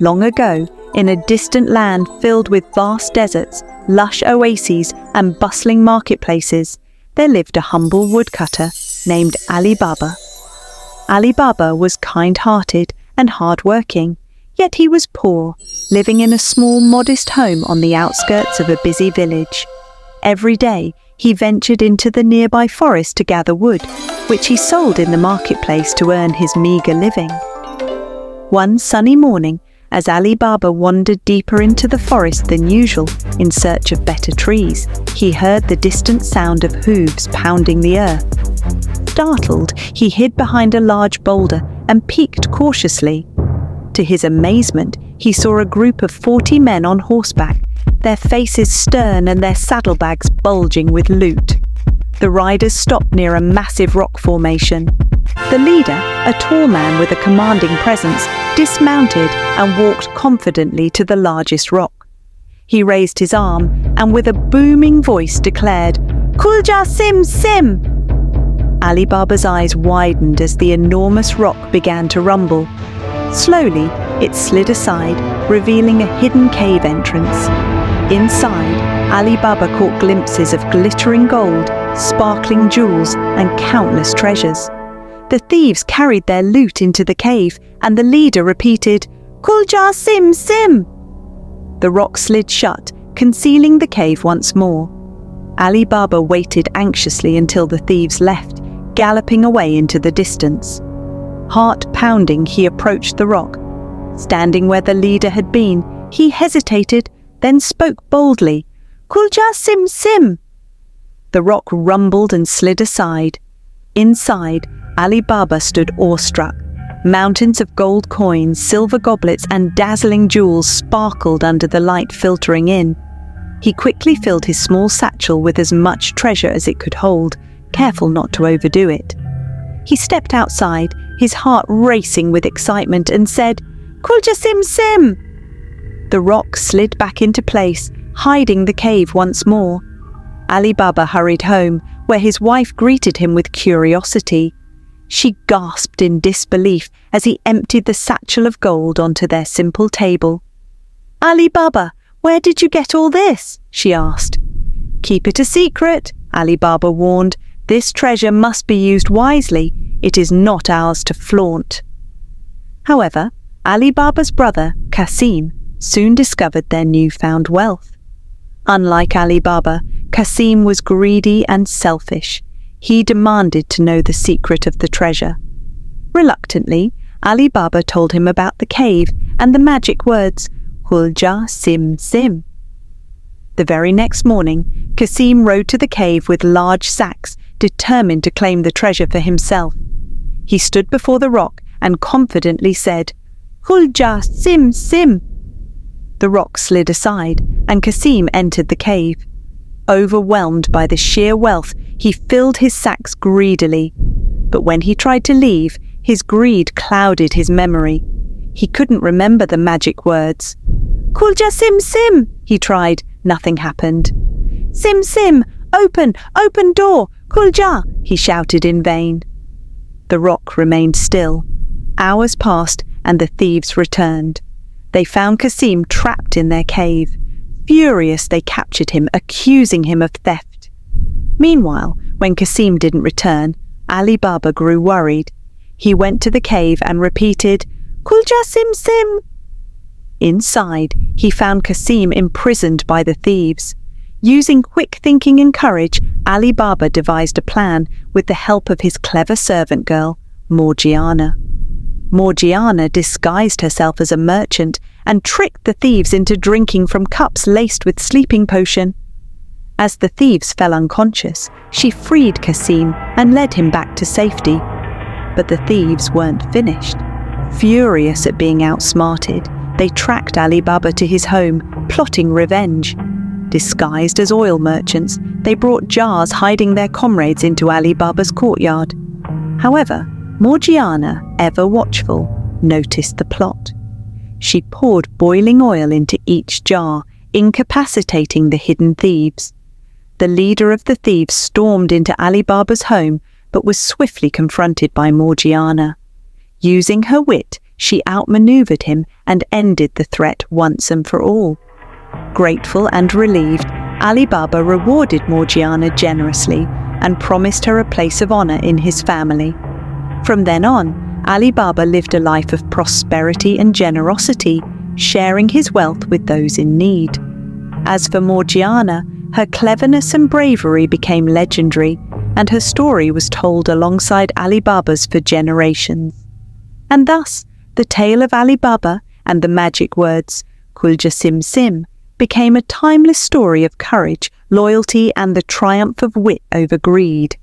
Long ago, in a distant land filled with vast deserts, lush oases and bustling marketplaces, there lived a humble woodcutter named Ali Baba. Ali Baba was kind-hearted and hard-working, yet he was poor, living in a small, modest home on the outskirts of a busy village. Every day, he ventured into the nearby forest to gather wood, which he sold in the marketplace to earn his meagre living. One sunny morning, as Ali Baba wandered deeper into the forest than usual in search of better trees, he heard the distant sound of hooves pounding the earth. Startled, he hid behind a large boulder and peeked cautiously. To his amazement, he saw a group of 40 men on horseback, their faces stern and their saddlebags bulging with loot. The riders stopped near a massive rock formation. The leader, a tall man with a commanding presence, dismounted and walked confidently to the largest rock. He raised his arm and with a booming voice declared, "Khul sim sim!" Ali Baba's eyes widened as the enormous rock began to rumble. Slowly, it slid aside, revealing a hidden cave entrance. Inside, Ali Baba caught glimpses of glittering gold, sparkling jewels, and countless treasures. The thieves carried their loot into the cave, and the leader repeated, "Khul sim sim!" The rock slid shut, concealing the cave once more. Ali Baba waited anxiously until the thieves left, galloping away into the distance. Heart pounding, he approached the rock. Standing where the leader had been, he hesitated, then spoke boldly, "Khul sim sim!" The rock rumbled and slid aside. Inside, Ali Baba stood awestruck. Mountains of gold coins, silver goblets, and dazzling jewels sparkled under the light filtering in. He quickly filled his small satchel with as much treasure as it could hold, careful not to overdo it. He stepped outside, his heart racing with excitement, and said, "Khul sim sim!" The rock slid back into place, hiding the cave once more. Ali Baba hurried home, where his wife greeted him with curiosity. She gasped in disbelief as he emptied the satchel of gold onto their simple table. "Ali Baba, where did you get all this?" she asked. "Keep it a secret," Ali Baba warned. "This treasure must be used wisely. It is not ours to flaunt." However, Ali Baba's brother, Qasim, soon discovered their newfound wealth. Unlike Ali Baba, Qasim was greedy and selfish. He demanded to know the secret of the treasure. Reluctantly, Ali Baba told him about the cave and the magic words, "Khul sim sim." The very next morning, Qasim rode to the cave with large sacks, determined to claim the treasure for himself. He stood before the rock and confidently said, "Khul sim sim." The rock slid aside, and Qasim entered the cave. Overwhelmed by the sheer wealth, he filled his sacks greedily. But when he tried to leave, his greed clouded his memory. He couldn't remember the magic words. "Khul sim sim," he tried. Nothing happened. "Sim sim, open door, Khul," he shouted in vain. The rock remained still. Hours passed, and the thieves returned. They found Qasim trapped in their cave. Furious, they captured him, accusing him of theft. Meanwhile, when Qasim didn't return, Ali Baba grew worried. He went to the cave and repeated, "Khul sim sim." Inside, he found Qasim imprisoned by the thieves. Using quick thinking and courage, Ali Baba devised a plan with the help of his clever servant girl, Morgiana. Morgiana disguised herself as a merchant and tricked the thieves into drinking from cups laced with sleeping potion. As the thieves fell unconscious, she freed Qasim and led him back to safety. But the thieves weren't finished. Furious at being outsmarted, they tracked Ali Baba to his home, plotting revenge. Disguised as oil merchants, they brought jars hiding their comrades into Ali Baba's courtyard. However, Morgiana, ever watchful, noticed the plot. She poured boiling oil into each jar, incapacitating the hidden thieves. The leader of the thieves stormed into Ali Baba's home, but was swiftly confronted by Morgiana. Using her wit, she outmaneuvered him and ended the threat once and for all. Grateful and relieved, Ali Baba rewarded Morgiana generously and promised her a place of honor in his family. From then on, Ali Baba lived a life of prosperity and generosity, sharing his wealth with those in need. As for Morgiana, her cleverness and bravery became legendary, and her story was told alongside Ali Baba's for generations. And thus, the tale of Ali Baba and the magic words Khul Sim Sim became a timeless story of courage, loyalty, and the triumph of wit over greed.